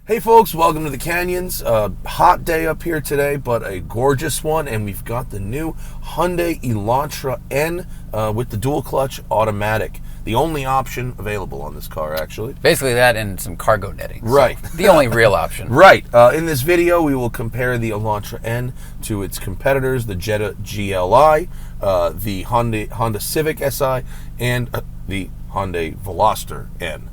Hey folks, welcome to the Canyons. Hot day up here today, but a gorgeous one, and we've got the new Hyundai Elantra N with the dual clutch automatic. The only option available on this car, actually. Basically that and some cargo netting. Right. So the only real option. Right. In this video, we will compare the Elantra N to its competitors, the Jetta GLI, the Honda Civic Si, and the Hyundai Veloster N.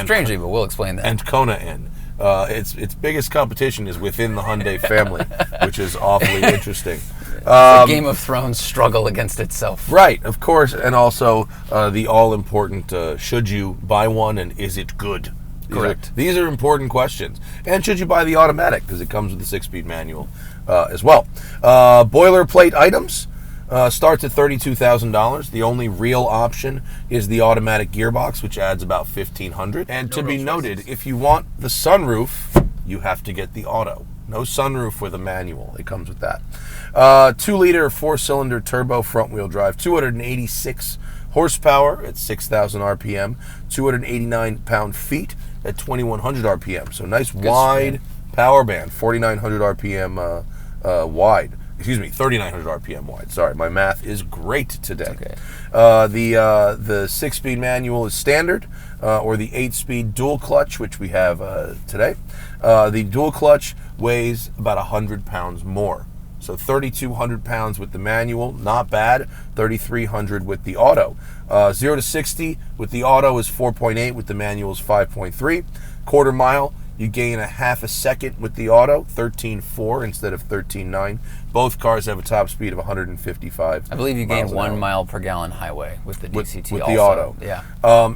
Strangely, but we'll explain that. And Kona N. Its biggest competition is within the Hyundai family, which is awfully interesting. The Game of Thrones struggle against itself. Right, of course, and also the all-important, should you buy one and is it good? Correct. These are important questions. And should you buy the automatic, because it comes with a 6-speed manual as well. Boilerplate items. Starts at $32,000. The only real option is the automatic gearbox, which adds about $1,500. And to be noted, if you want the sunroof, you have to get the auto. No sunroof with a manual. It comes with that. 2-liter 4-cylinder turbo front-wheel drive, 286 horsepower at 6,000 RPM, 289 pound-feet at 2,100 RPM. So nice wide power band, 4,900 RPM wide. Excuse me, 3,900 RPM wide. Sorry, my math is great today. Okay. The 6-speed manual is standard, or the 8-speed dual clutch, which we have today. The dual clutch weighs about 100 pounds more. So 3,200 pounds with the manual, not bad. 3,300 with the auto. 0 to 60 with the auto is 4.8, with the manual is 5.3. Quarter mile, you gain a half a second with the auto, 13.4 instead of 13.9. Both cars have a top speed of 155. I believe you gain 1 mile per gallon highway with the DCT with also. the auto. Yeah.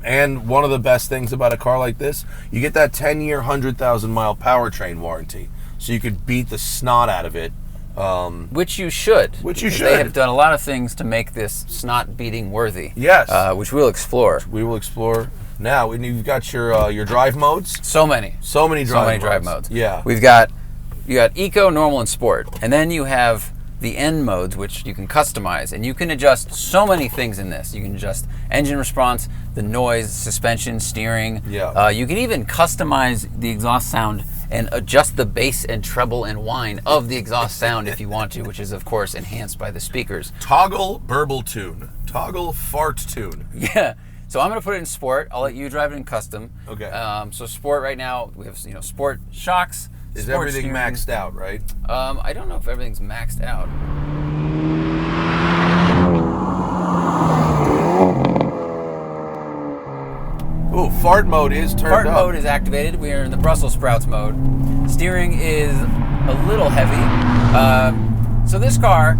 And one of the best things about a car like this, you get that 10-year, 100,000-mile powertrain warranty. So you could beat the snot out of it. Which you should. Which you should. They have done a lot of things to make this snot beating worthy. Yes. Which we'll explore. We will explore. Now, and you've got your drive modes. So many drive modes. Yeah. You got Eco, Normal, and Sport. And then you have the N modes, which you can customize. And you can adjust so many things in this. You can adjust engine response, the noise, suspension, steering. Yeah. You can even customize the exhaust sound and adjust the bass and treble and whine of the exhaust sound if you want to, which is, of course, enhanced by the speakers. Toggle burble tune. Toggle fart tune. Yeah. So I'm going to put it in Sport. I'll let you drive it in Custom. Okay. So Sport right now, we have Sport shocks. Is Sport everything steering. maxed out, right? I don't know if everything's maxed out. Ooh, fart mode is turned up. Fart mode is activated. We are in the Brussels sprouts mode. Steering is a little heavy. So this car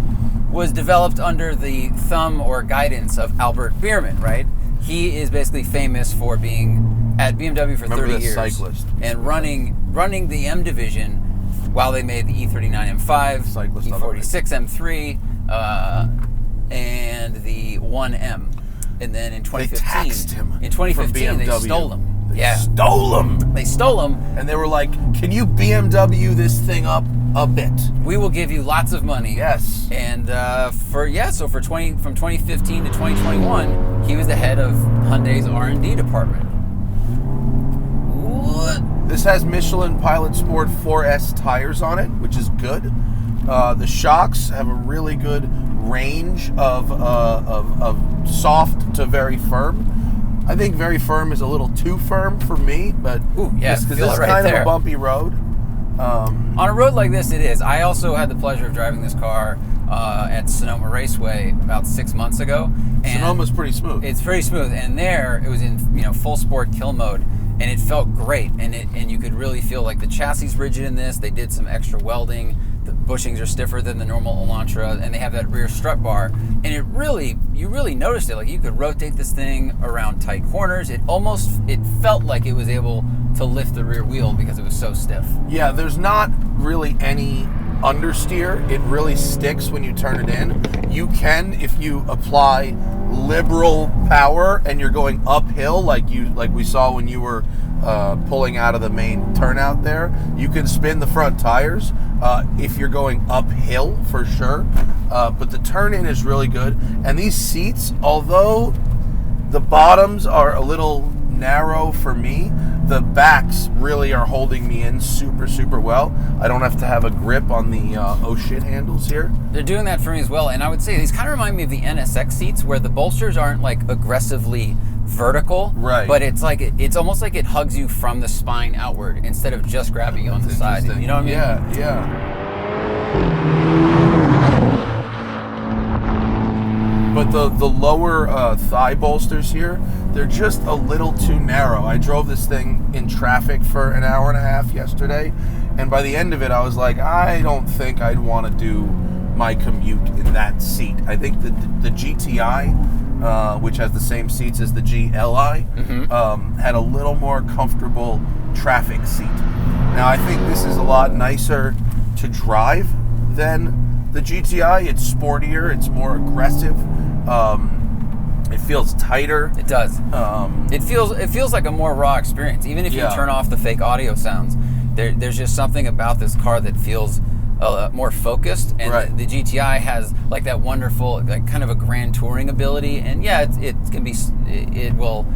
was developed under the thumb or guidance of Albert Biermann, right? He is basically famous for being at BMW for 30 years cyclist. and running the M division while they made the E39 M5, Cyclist E46 M3, and the 1M. And then in 2015, They taxed him in 2015 they from BMW. stole him. They stole him. They stole him. And they were like, can you BMW this thing up a bit? We will give you lots of money. Yes. And from 2015 to 2021, he was the head of Hyundai's R&D department. What? This has Michelin Pilot Sport 4S tires on it, which is good. The shocks have a really good range of soft to very firm. I think very firm is a little too firm for me, but because this is kind of a bumpy road. On a road like this, it is. I also had the pleasure of driving this car at Sonoma Raceway about 6 months ago. And Sonoma's pretty smooth. It's pretty smooth, and there it was in full sport kill mode, and it felt great. And you could really feel like the chassis is rigid in this. They did some extra welding. The bushings are stiffer than the normal Elantra, and they have that rear strut bar. And you really noticed it. Like you could rotate this thing around tight corners. It felt like it was able to lift the rear wheel because it was so stiff. Yeah, there's not really any understeer. It really sticks when you turn it in. You can, if you apply liberal power and you're going uphill, like we saw when you were pulling out of the main turnout there, you can spin the front tires if you're going uphill for sure. But the turn in is really good. And these seats, although the bottoms are a little narrow for me, the backs really are holding me in super, super well. I don't have to have a grip on the oh shit handles here. They're doing that for me as well. And I would say these kind of remind me of the NSX seats, where the bolsters aren't like aggressively vertical, right? But it's like it's almost like it hugs you from the spine outward instead of just grabbing you on the side. You know what I mean? Yeah. But the lower thigh bolsters here, they're just a little too narrow. I drove this thing in traffic for an hour and a half yesterday, and by the end of it, I was like, I don't think I'd want to do my commute in that seat. I think the GTI, which has the same seats as the GLI, had a little more comfortable traffic seat. Now, I think this is a lot nicer to drive than the GTI. It's sportier, it's more aggressive. It feels tighter. It does. It feels like a more raw experience. Even if you turn off the fake audio sounds, there's just something about this car that feels more focused. And the GTI has like that wonderful, like kind of a grand touring ability. And yeah, it will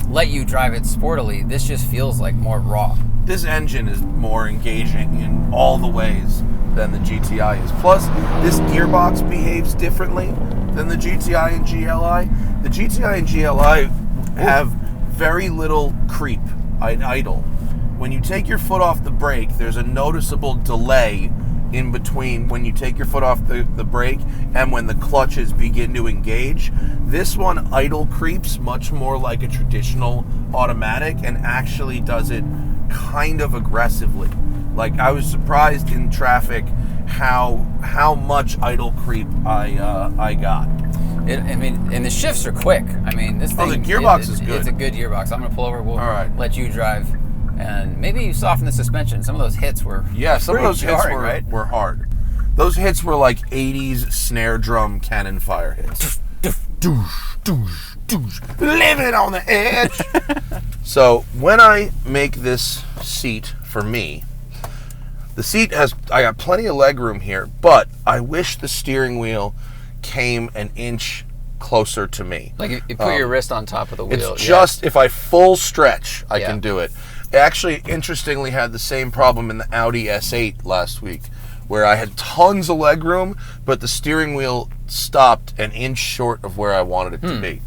let you drive it sportily. This just feels like more raw. This engine is more engaging in all the ways than the GTI is. Plus, this gearbox behaves differently than the GTI and GLI. The GTI and GLI have very little creep in idle. When you take your foot off the brake, there's a noticeable delay in between when you take your foot off the brake and when the clutches begin to engage. This one idle creeps much more like a traditional automatic and actually does it kind of aggressively. Like, I was surprised in traffic how much idle creep I got. And the shifts are quick. I mean, this thing. Oh, the gearbox is good. It's a good gearbox. I'm going to pull over. We'll let you drive, and maybe you soften the suspension. Some of those hits were some of those jarring, hits were hard. Those hits were like 80s snare drum cannon fire hits. Living on the edge. So when I make this seat for me, I got plenty of leg room here, but I wish the steering wheel came an inch closer to me. Like you put your wrist on top of the wheel. It's just, if I full stretch, I can do it. I actually, interestingly, had the same problem in the Audi S8 last week, where I had tons of leg room, but the steering wheel stopped an inch short of where I wanted it to be.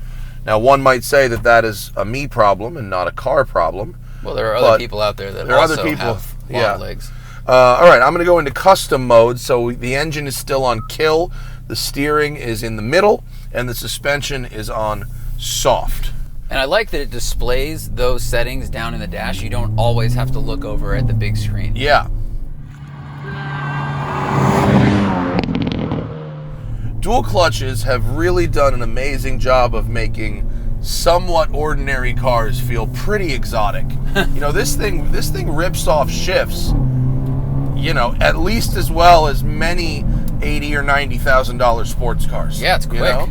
Now, one might say that is a me problem and not a car problem. Well, there are other people out there that also have long legs. All right, I'm going to go into custom mode. So the engine is still on kill, the steering is in the middle, and the suspension is on soft. And I like that it displays those settings down in the dash. You don't always have to look over at the big screen. Yeah. Dual clutches have really done an amazing job of making somewhat ordinary cars feel pretty exotic. You know, this thing rips off shifts, at least as well as many $80,000 or $90,000 sports cars. Yeah, it's quick.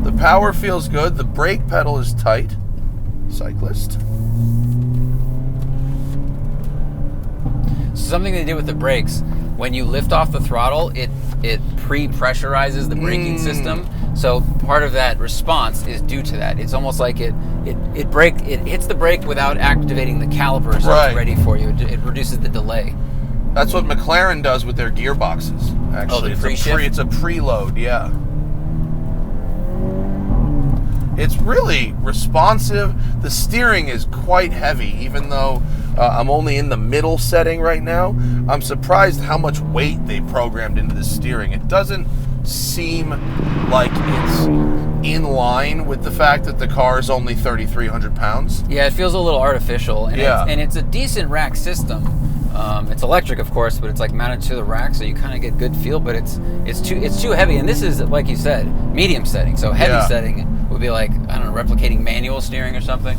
The power feels good. The brake pedal is tight. Cyclist. Something they did with the brakes, when you lift off the throttle, it pre-pressurizes the braking system. So part of that response is due to that. It's almost like it hits the brake without activating the calipers so it's ready for you. It reduces the delay. That's what McLaren does with their gearboxes. Actually, it's a preload. Yeah. It's really responsive. The steering is quite heavy, even though I'm only in the middle setting right now. I'm surprised how much weight they programmed into the steering. It doesn't seem like it's in line with the fact that the car is only 3,300 pounds. Yeah, it feels a little artificial. And it's a decent rack system. It's electric, of course, but it's like mounted to the rack, so you kind of get good feel. But it's too heavy, and this is, like you said, medium setting. So heavy setting would be like, I don't know, replicating manual steering or something.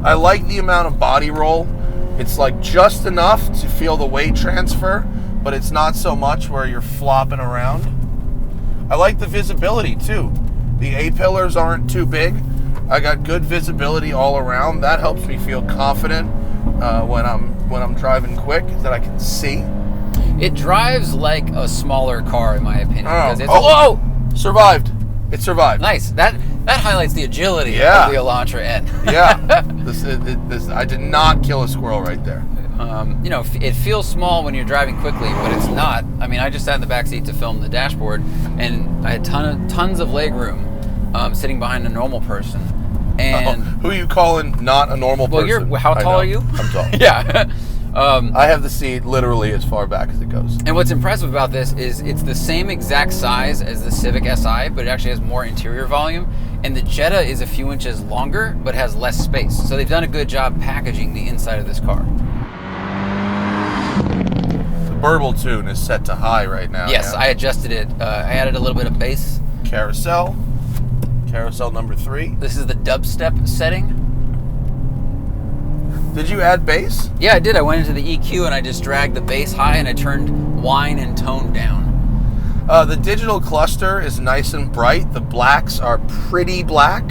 I like the amount of body roll. It's like just enough to feel the weight transfer, but it's not so much where you're flopping around. I like the visibility too. The A-pillars aren't too big. I got good visibility all around. That helps me feel confident when I'm driving quick, that I can see. It drives like a smaller car, in my opinion. Survived. It survived. Nice. That highlights the agility Yeah. of the Elantra N. Yeah, this I did not kill a squirrel right there. You know, it feels small when you're driving quickly, but it's not. I mean, I just sat in the back seat to film the dashboard, and I had tons of leg room sitting behind a normal person. And who are you calling not a normal person? How tall are you? I'm tall. Yeah. I have the seat literally as far back as it goes. And what's impressive about this is it's the same exact size as the Civic Si, but it actually has more interior volume. And the Jetta is a few inches longer, but has less space. So they've done a good job packaging the inside of this car. The burble tune is set to high right now. Yes, yeah? I adjusted it. I added a little bit of bass. Carousel number 3. This is the dubstep setting. Did you add bass? Yeah, I did. I went into the EQ and I just dragged the bass high and I turned whine and tone down. The digital cluster is nice and bright. The blacks are pretty black,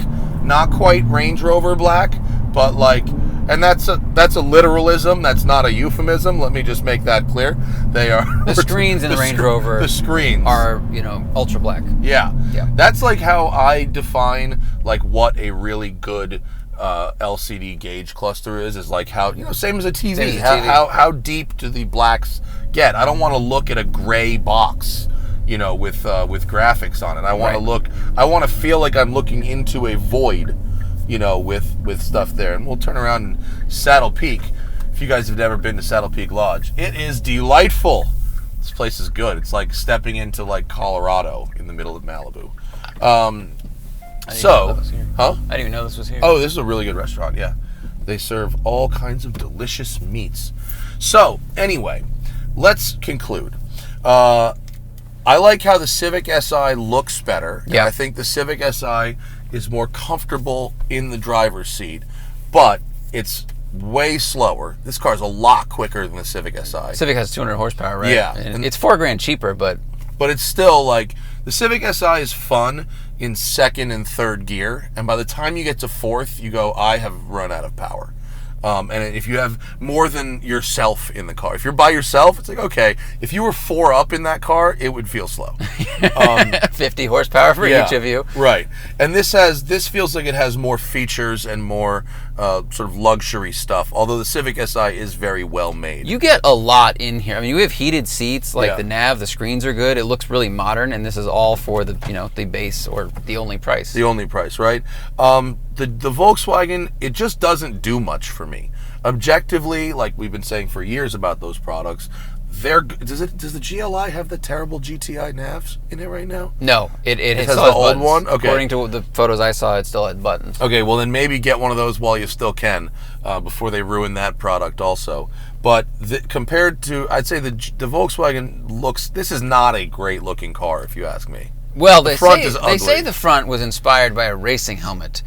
not quite Range Rover black, but like, and that's a literalism. That's not a euphemism. Let me just make that clear. They are The screens in the Range Rover. The screens are, you know, ultra black. Yeah. Yeah. That's like how I define like what a really good LCD gauge cluster is like how, you know, same as a TV. Same as a TV. How deep do the blacks get? I don't want to look at a gray box, you know, with graphics on it. I want to I want to feel like I'm looking into a void, you know, with stuff there. And we'll turn around and Saddle Peak. If you guys have never been to Saddle Peak Lodge, it is delightful. This place is good. It's like stepping into like Colorado in the middle of Malibu. I didn't even know this was here. Oh, this is a really good restaurant, yeah. They serve all kinds of delicious meats. So, anyway, let's conclude. I like how the Civic Si looks better. Yeah. I think the Civic Si is more comfortable in the driver's seat, but it's way slower. This car is a lot quicker than the Civic Si. Civic has 200 horsepower, right? Yeah. And it's $4,000 cheaper, but it's still like, the Civic Si is fun in second and third gear, and by the time you get to fourth, you go, I have run out of power. And if you have more than yourself in the car, if you're by yourself, it's like, okay, if you were 4 up in that car, it would feel slow. 50 horsepower for each of you. Right. And this feels like it has more features and more sort of luxury stuff, although the Civic Si is very well made. You get a lot in here. I mean, you have heated seats, like the nav, the screens are good. It looks really modern, and this is all for the, you know, the base or the only price. The only price, right? The Volkswagen, it just doesn't do much for me. Objectively, like we've been saying for years about those products, does the GLI have the terrible GTI navs in it right now? No, it has still the has old buttons. one. Okay. According to the photos I saw, it still had buttons. Okay, well then maybe get one of those while you still can, before they ruin that product also. But compared to, I'd say the Volkswagen looks. This is not a great looking car, if you ask me. Well, the front is ugly. They say the front was inspired by a racing helmet.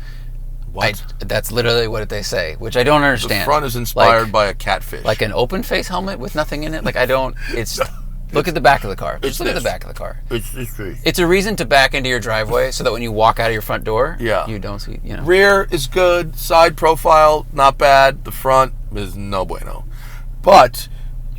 What? That's literally what they say, which I don't understand. The front is inspired by a catfish. Like an open face helmet with nothing in it? Like, I don't, it's, look at the back of the car. Just look at the back of the car. It's a reason to back into your driveway so that when you walk out of your front door, you don't see, you know. Rear is good. Side profile, not bad. The front is no bueno. But,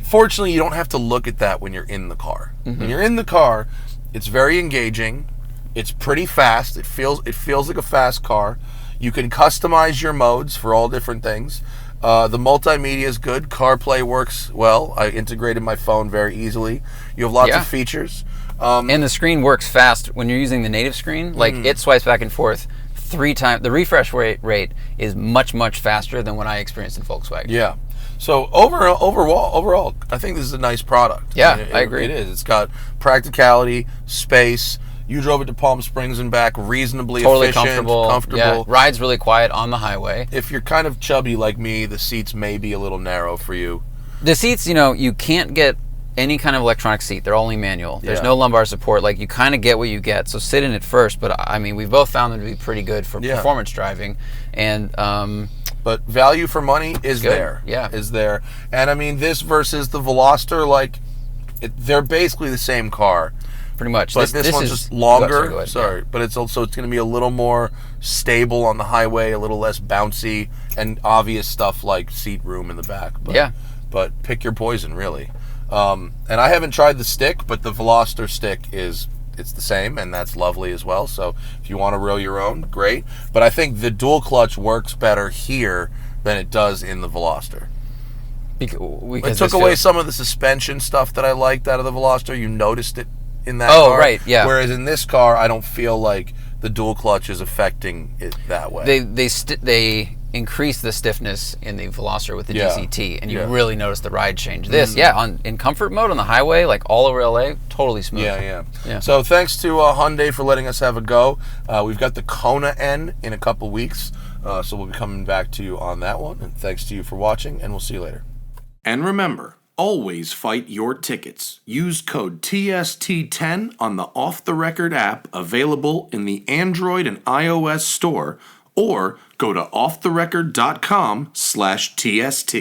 fortunately, you don't have to look at that when you're in the car. Mm-hmm. When you're in the car, it's very engaging. It's pretty fast. It feels like a fast car. You can customize your modes for all different things. The multimedia is good. CarPlay works well. I integrated my phone very easily. You have lots of features. And the screen works fast when you're using the native screen. Like, it swipes back and forth 3 times. The refresh rate is much, much faster than what I experienced in Volkswagen. Yeah. So overall, I think this is a nice product. Yeah, I agree. It is. It's got practicality, space. You drove it to Palm Springs and back reasonably efficient, comfortable. Yeah, ride's really quiet on the highway. If you're kind of chubby like me, the seats may be a little narrow for you. The seats, you know, you can't get any kind of electronic seat. They're only manual. There's no lumbar support. Like, you kind of get what you get. So sit in it first. But, I mean, we've both found them to be pretty good for performance driving. And but value for money is there. Yeah. Is there. And, I mean, this versus the Veloster, like, they're basically the same car. Pretty much. But this one's just longer. But it's going to be a little more stable on the highway, a little less bouncy, and obvious stuff like seat room in the back. But, pick your poison, really. And I haven't tried the stick, but the Veloster stick is it's the same, and that's lovely as well. So if you want to reel your own, great. But I think the dual clutch works better here than it does in the Veloster. Because it took away some of the suspension stuff that I liked out of the Veloster. You noticed it in that Oh, car. right, yeah. Whereas in this car, I don't feel like the dual clutch is affecting it that way. They increase the stiffness in the Veloster with the Yeah. DCT, and you Yeah. really notice the ride change. This, in comfort mode on the highway, like all over LA, totally smooth. Yeah. So thanks to Hyundai for letting us have a go. We've got the Kona N in a couple weeks, so we'll be coming back to you on that one. And thanks to you for watching, and we'll see you later. And remember, always fight your tickets. Use code TST10 on the Off the Record app available in the Android and iOS store, or go to offtherecord.com/TST.